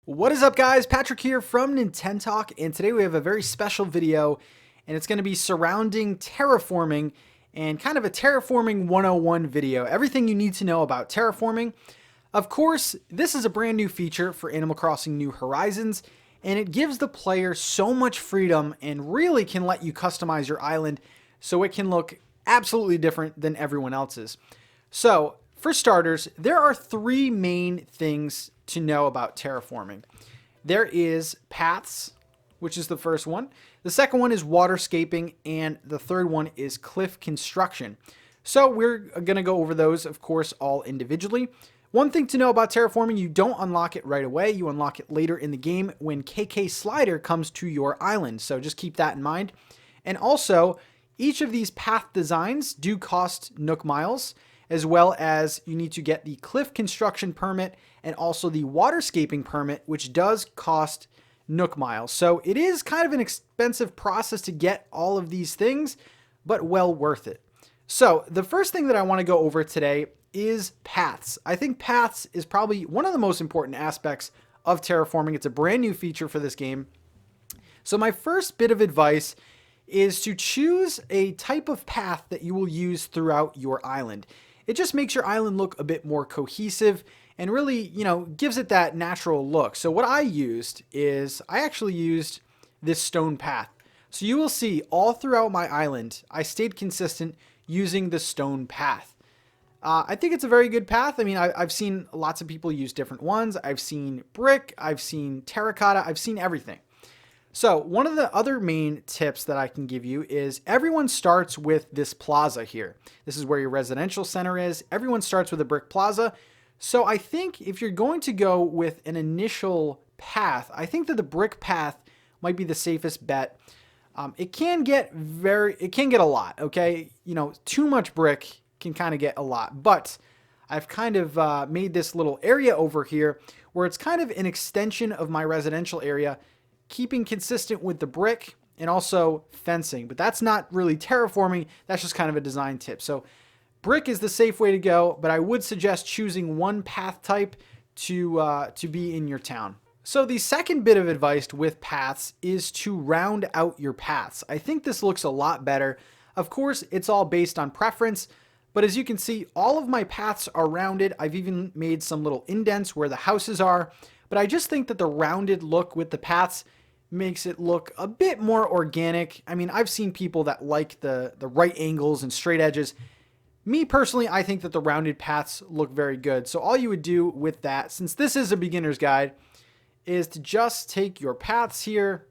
What is up, guys? Patrick here from NintenTalk, and today we have a very special video, and it's going to be surrounding terraforming and kind of a terraforming 101 video. Everything you need to know about terraforming. Of course, this is a brand new feature for Animal Crossing New Horizons, and it gives the player so much freedom and really can let you customize your island so it can look absolutely different than everyone else's. So, for starters, there are three main things to know about terraforming. There is paths, which is the first one. The second one is waterscaping, and the third one is cliff construction. So we're going to go over those, of course, all individually. One thing to know about terraforming, you don't unlock it right away. You unlock it later in the game when KK Slider comes to your island. So just keep that in mind. And also, each of these path designs do cost Nook Miles, as well as you need to get the cliff construction permit and also the waterscaping permit, which does cost Nook Miles. So it is kind of an expensive process to get all of these things, but well worth it. So the first thing that I want to go over today is paths. I think paths is probably one of the most important aspects of terraforming. It's a brand new feature for this game. So my first bit of advice is to choose a type of path that you will use throughout your island. It just makes your island look a bit more cohesive and really, gives it that natural look. So what I used is I actually used this stone path. So you will see all throughout my island, I stayed consistent using the stone path. I think it's a very good path. I mean, I've seen lots of people use different ones. I've seen brick, I've seen terracotta, I've seen everything. So one of the other main tips that I can give you is everyone starts with this plaza here. This is where your residential center is. Everyone starts with a brick plaza. So I think if you're going to go with an initial path, I think that the brick path might be the safest bet. It can get a lot, okay? Too much brick can kind of get a lot, but I've kind of made this little area over here where it's kind of an extension of my residential area, keeping consistent with the brick and also fencing. But that's not really terraforming. That's just kind of a design tip. So brick is the safe way to go, but I would suggest choosing one path type to be in your town. So the second bit of advice with paths is to round out your paths. I think this looks a lot better. Of course, it's all based on preference, but as you can see, all of my paths are rounded. I've even made some little indents where the houses are, but I just think that the rounded look with the paths makes it look a bit more organic. I mean, I've seen people that like the right angles and straight edges. Me personally, I think that the rounded paths look very good. So all you would do with that, since this is a beginner's guide, is to just take your paths here,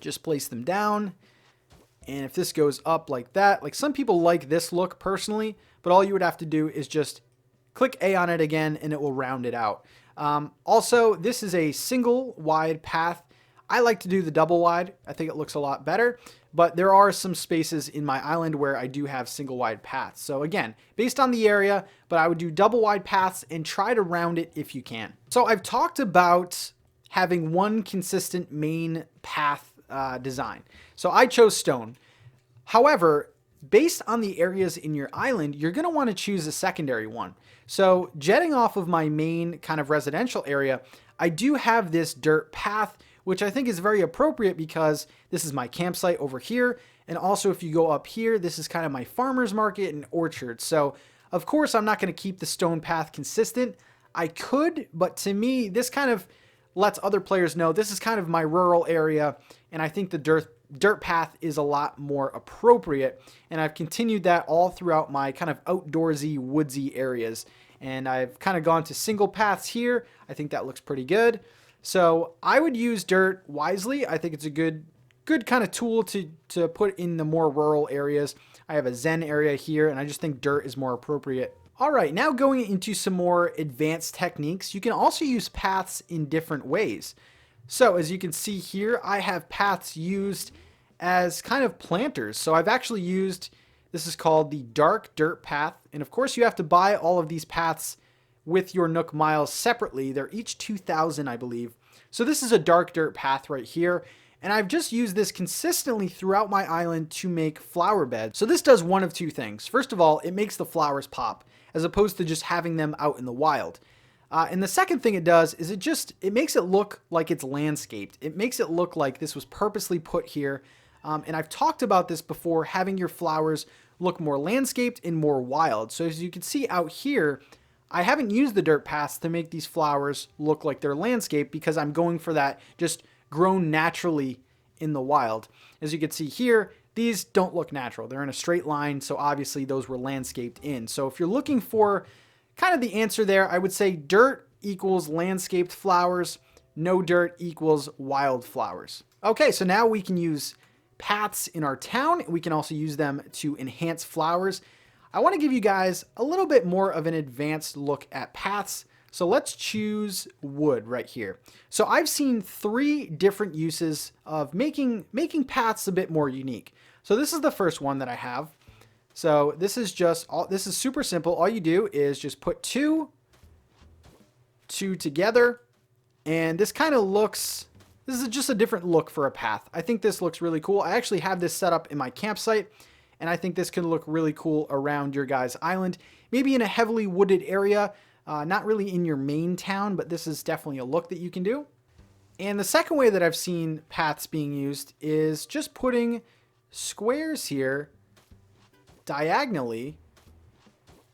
just place them down. And if this goes up like that, like some people like this look personally, but all you would have to do is just click A on it again and it will round it out. Also, this is a single wide path. I like to do the double wide. I think it looks a lot better, but there are some spaces in my island where I do have single wide paths. So again, based on the area, but I would do double wide paths and try to round it if you can. So I've talked about having one consistent main path design. So I chose stone. However, based on the areas in your island, you're going to want to choose a secondary one. So jetting off of my main kind of residential area, I do have this dirt path, which I think is very appropriate because this is my campsite over here. And also if you go up here, this is kind of my farmer's market and orchard. So of course, I'm not going to keep the stone path consistent. I could, but to me, this kind of lets other players know this is kind of my rural area. And I think the dirt path is a lot more appropriate, and I've continued that all throughout my kind of outdoorsy, woodsy areas. And I've kind of gone to single paths here. I think that looks pretty good. So I would use dirt wisely. I think it's a good kind of tool to put in the more rural areas. I have a zen area here, and I just think dirt is more appropriate. All right, now going into some more advanced techniques, you can also use paths in different ways. So as you can see here, I have paths used as kind of planters. So I've actually used, this is called the dark dirt path. And of course you have to buy all of these paths with your Nook Miles separately. They're each 2,000, I believe. So this is a dark dirt path right here. And I've just used this consistently throughout my island to make flower beds. So this does one of two things. First of all, it makes the flowers pop as opposed to just having them out in the wild. And the second thing it does is it makes it look like it's landscaped. It makes it look like this was purposely put here. And I've talked about this before, having your flowers look more landscaped and more wild. So as you can see out here, I haven't used the dirt paths to make these flowers look like they're landscaped because I'm going for that just grown naturally in the wild. As you can see here, these don't look natural. They're in a straight line, so obviously those were landscaped in. So if you're looking for kind of the answer there, I would say dirt equals landscaped flowers, no dirt equals wild flowers. Okay, so now we can use paths in our town. We can also use them to enhance flowers. I want to give you guys a little bit more of an advanced look at paths. So let's choose wood right here. So I've seen 3 different uses of making paths a bit more unique. So this is the first one that I have. So this is this is super simple. All you do is just put two together, and this kind of looks, this is just a different look for a path. I think this looks really cool. I actually have this set up in my campsite, and I think this can look really cool around your guys' island. Maybe in a heavily wooded area, not really in your main town, but this is definitely a look that you can do. And the second way that I've seen paths being used is just putting squares here diagonally,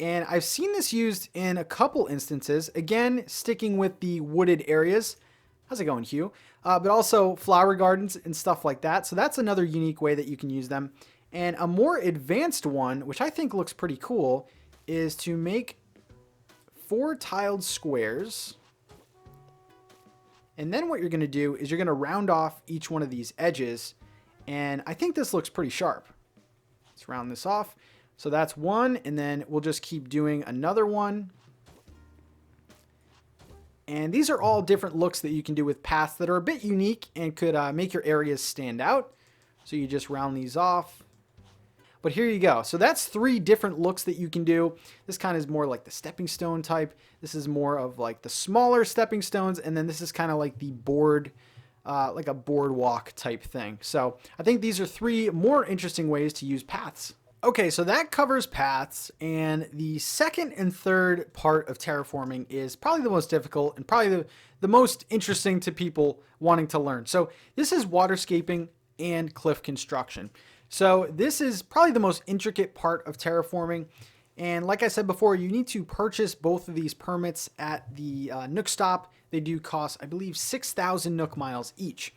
and I've seen this used in a couple instances, again sticking with the wooded areas. How's it going, Hugh? But also flower gardens and stuff like that. So that's another unique way that you can use them. And a more advanced one, which I think looks pretty cool, is to make 4 tiled squares, and then what you're going to do is you're going to round off each one of these edges, and I think this looks pretty sharp. Let's round this off. So that's one, and then we'll just keep doing another one. And these are all different looks that you can do with paths that are a bit unique and could make your areas stand out. So you just round these off. But here you go. So that's 3 different looks that you can do. This kind of is more like the stepping stone type. This is more of like the smaller stepping stones. And then this is kind of like the board, like a boardwalk type thing. So I think these are 3 more interesting ways to use paths. Okay, so that covers paths, and the second and third part of terraforming is probably the most difficult and probably the most interesting to people wanting to learn. So this is waterscaping and cliff construction. So this is probably the most intricate part of terraforming, and like I said before, you need to purchase both of these permits at the Nook Stop. They do cost, I believe, 6,000 Nook miles each.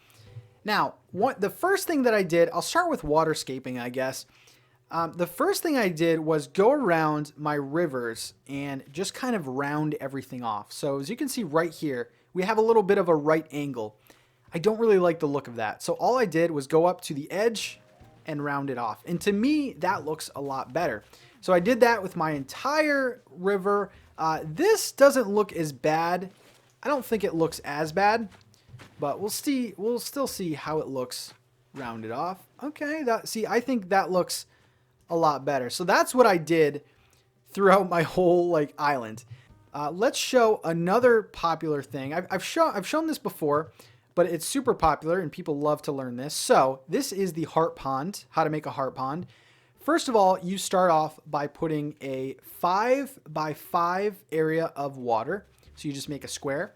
Now, the first thing that I did, I'll start with waterscaping, I guess. The first thing I did was go around my rivers and just kind of round everything off. So as you can see right here, we have a little bit of a right angle. I don't really like the look of that. So all I did was go up to the edge and round it off. And to me, that looks a lot better. So I did that with my entire river. This doesn't look as bad. I don't think it looks as bad, but we'll still see how it looks rounded off. Okay, I think that looks a lot better. So that's what I did throughout my whole island. Let's show another popular thing. I've shown this before, but it's super popular and people love to learn this. So this is the Hart Pond, how to make a Hart Pond. First of all, you start off by putting a 5 by 5 area of water. So you just make a square.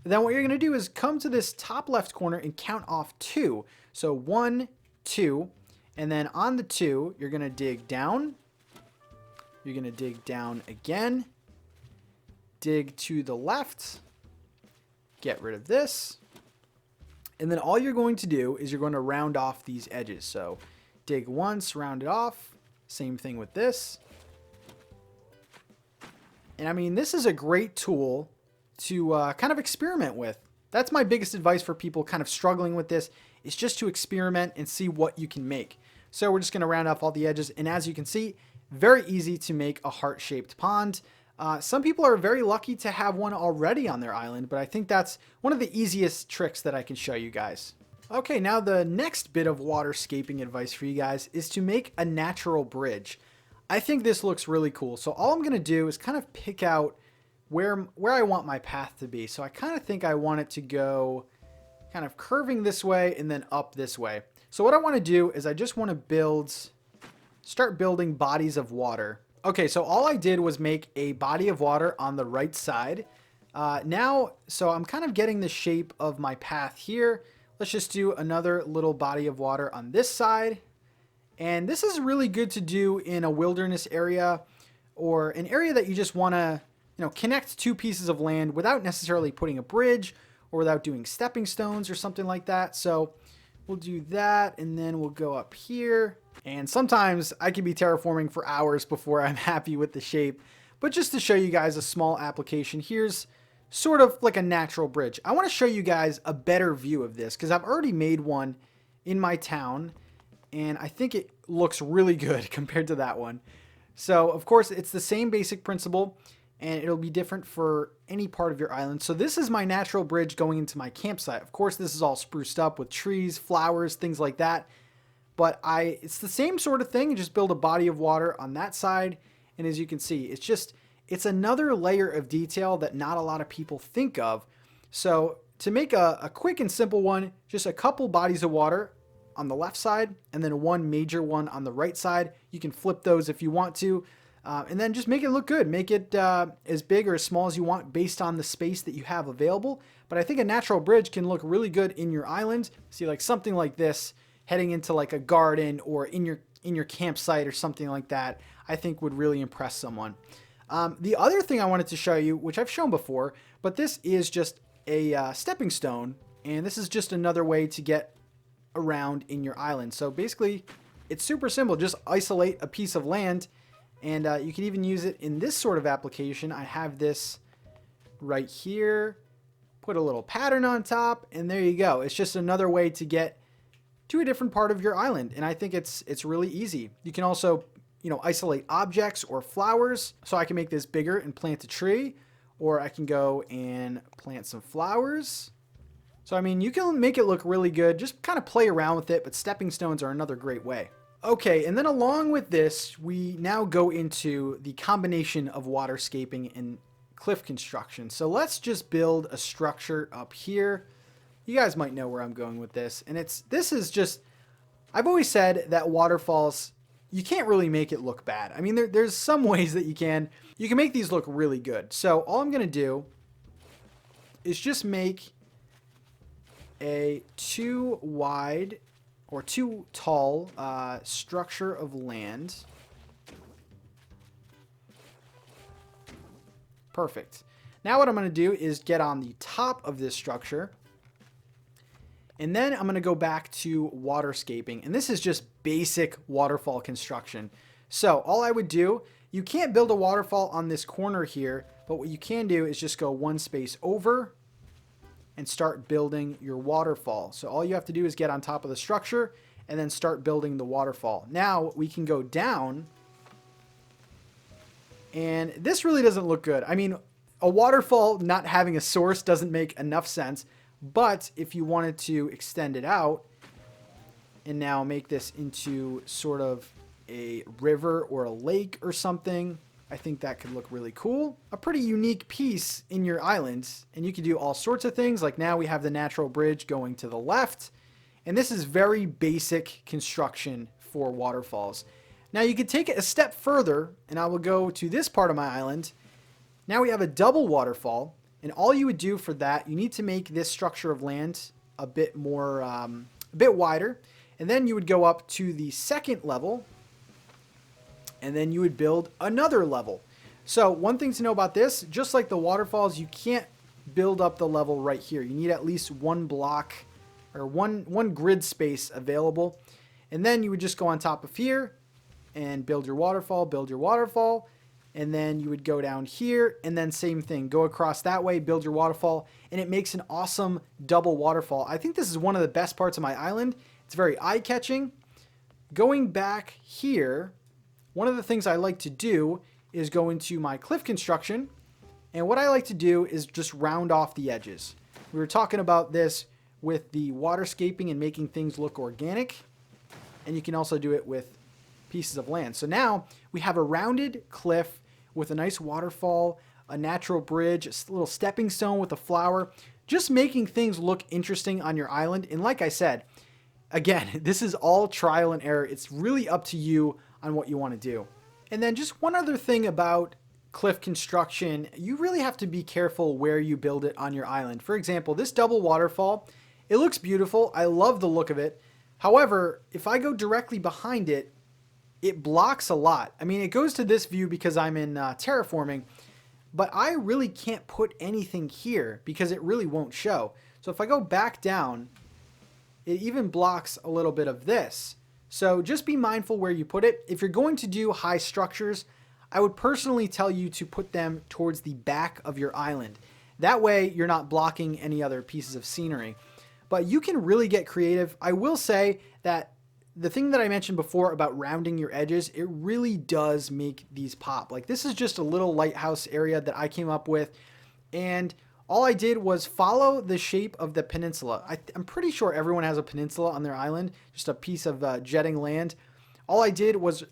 Then what you're going to do is come to this top left corner and count off 2. So 1, 2. And then on the 2, you're going to dig down. You're going to dig down again. Dig to the left. Get rid of this. And then all you're going to do is you're going to round off these edges. So dig once, round it off. Same thing with this. And I mean, this is a great tool to kind of experiment with. That's my biggest advice for people kind of struggling with this, is just to experiment and see what you can make. So we're just going to round off all the edges. And as you can see, very easy to make a heart-shaped pond. Some people are very lucky to have one already on their island, but I think that's one of the easiest tricks that I can show you guys. Okay, now the next bit of waterscaping advice for you guys is to make a natural bridge. I think this looks really cool. So all I'm going to do is kind of pick out where I want my path to be. So I kind of think I want it to go kind of curving this way and then up this way. So what I want to do is I just want to start building bodies of water. Okay, so all I did was make a body of water on the right side. So I'm kind of getting the shape of my path here. Let's just do another little body of water on this side. And this is really good to do in a wilderness area or an area that you just want to, connect two pieces of land without necessarily putting a bridge or without doing stepping stones or something like that. So we'll do that, and then we'll go up here. And sometimes I can be terraforming for hours before I'm happy with the shape. But just to show you guys a small application, here's sort of like a natural bridge. I want to show you guys a better view of this because I've already made one in my town, and I think it looks really good compared to that one. So, of course, it's the same basic principle, and it'll be different for any part of your island. So this is my natural bridge going into my campsite. Of course, this is all spruced up with trees, flowers, things like that. But it's the same sort of thing. You just build a body of water on that side, and as you can see, it's another layer of detail that not a lot of people think of. So to make a quick and simple one, just a couple bodies of water on the left side and then one major one on the right side. You can flip those if you want to, and then just make it look good. Make it as big or as small as you want based on the space that you have available. But I think a natural bridge can look really good in your island. See, like something like this heading into like a garden or in your campsite or something like that, I think would really impress someone. The other thing I wanted to show you, which I've shown before, but this is just a stepping stone, and this is just another way to get around in your island. So basically, it's super simple. Just isolate a piece of land, and you can even use it in this sort of application. I have this right here. Put a little pattern on top, and there you go. It's just another way to get to a different part of your island, and I think it's really easy. You can also isolate objects or flowers. So I can make this bigger and plant a tree, or I can go and plant some flowers. So, I mean, you can make it look really good. Just kind of play around with it, but stepping stones are another great way. Okay, and then along with this, we now go into the combination of waterscaping and cliff construction. So let's just build a structure up here. You guys might know where I'm going with this. And I've always said that waterfalls, you can't really make it look bad. I mean, there's some ways that you can make these look really good. So all I'm going to do is just make a too wide or too tall structure of land. Perfect. Now what I'm going to do is get on the top of this structure. And then I'm going to go back to waterscaping. And this is just basic waterfall construction. So all I would do, you can't build a waterfall on this corner here, but what you can do is just go one space over and start building your waterfall. So all you have to do is get on top of the structure and then start building the waterfall. Now we can go down, and this really doesn't look good. I mean, a waterfall not having a source doesn't make enough sense. But if you wanted to extend it out and now make this into sort of a river or a lake or something, I think that could look really cool. A pretty unique piece in your island. And you can do all sorts of things. Like now we have the natural bridge going to the left. And this is very basic construction for waterfalls. Now you could take it a step further, and I will go to this part of my island. Now we have a double waterfall. And all you would do for that, you need to make this structure of land a bit more, a bit wider. And then you would go up to the second level, and then you would build another level. So one thing to know about this, just like the waterfalls, you can't build up the level right here. You need at least one block or one grid space available. And then you would just go on top of here and build your waterfall. And then you would go down here, and then same thing. Go across that way, build your waterfall, and it makes an awesome double waterfall. I think this is one of the best parts of my island. It's very eye-catching. Going back here, one of the things I like to do is go into my cliff construction, and what I like to do is just round off the edges. We were talking about this with the waterscaping and making things look organic, and you can also do it with pieces of land. So now we have a rounded cliff with a nice waterfall, a natural bridge, a little stepping stone with a flower, just making things look interesting on your island. And like I said, again, this is all trial and error. It's really up to you on what you want to do. And then just one other thing about cliff construction, you really have to be careful where you build it on your island. For example, this double waterfall, it looks beautiful. I love the look of it. However, if I go directly behind it, it blocks a lot. I mean, it goes to this view because I'm in terraforming, but I really can't put anything here because it really won't show. So if I go back down, it even blocks a little bit of this. So just be mindful where you put it. If you're going to do high structures, I would personally tell you to put them towards the back of your island. That way you're not blocking any other pieces of scenery. But you can really get creative. I will say that the thing that I mentioned before about rounding your edges, it really does make these pop. Like this is just a little lighthouse area that I came up with, and all I did was follow the shape of the peninsula. I'm pretty sure everyone has a peninsula on their island, just a piece of jetting land. All I did was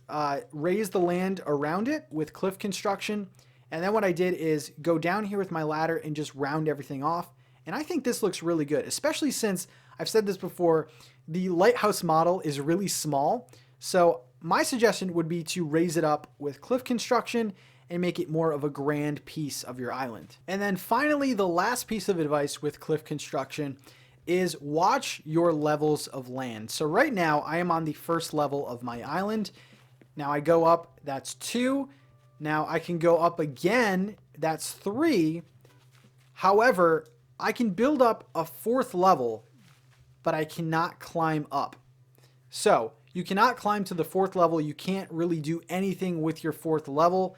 raise the land around it with cliff construction, and then what I did is go down here with my ladder and just round everything off. And I think this looks really good, especially since I've said this before, the lighthouse model is really small. So my suggestion would be to raise it up with cliff construction and make it more of a grand piece of your island. And then finally, the last piece of advice with cliff construction is watch your levels of land. So right now I am on the first level of my island. Now I go up, that's 2. Now I can go up again, that's 3. However, I can build up a 4th level, but I cannot climb up. So you cannot climb to the 4th level. You can't really do anything with your 4th level.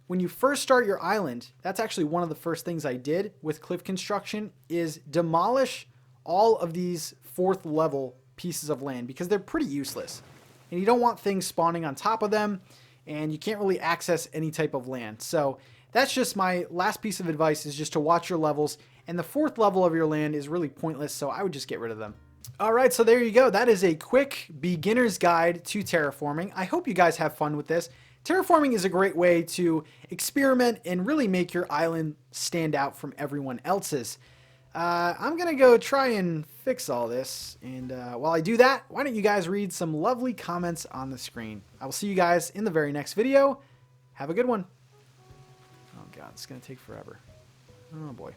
When you first start your island, that's actually one of the first things I did with cliff construction is demolish all of these 4th level pieces of land because they're pretty useless. And you don't want things spawning on top of them, and you can't really access any type of land. So that's just my last piece of advice, is just to watch your levels. And the 4th level of your land is really pointless, so I would just get rid of them. All right, so there you go. That is a quick beginner's guide to terraforming. I hope you guys have fun with this. Terraforming is a great way to experiment and really make your island stand out from everyone else's. I'm going to go try and fix all this. And while I do that, why don't you guys read some lovely comments on the screen. I will see you guys in the very next video. Have a good one. Oh, God, it's going to take forever. Oh, boy.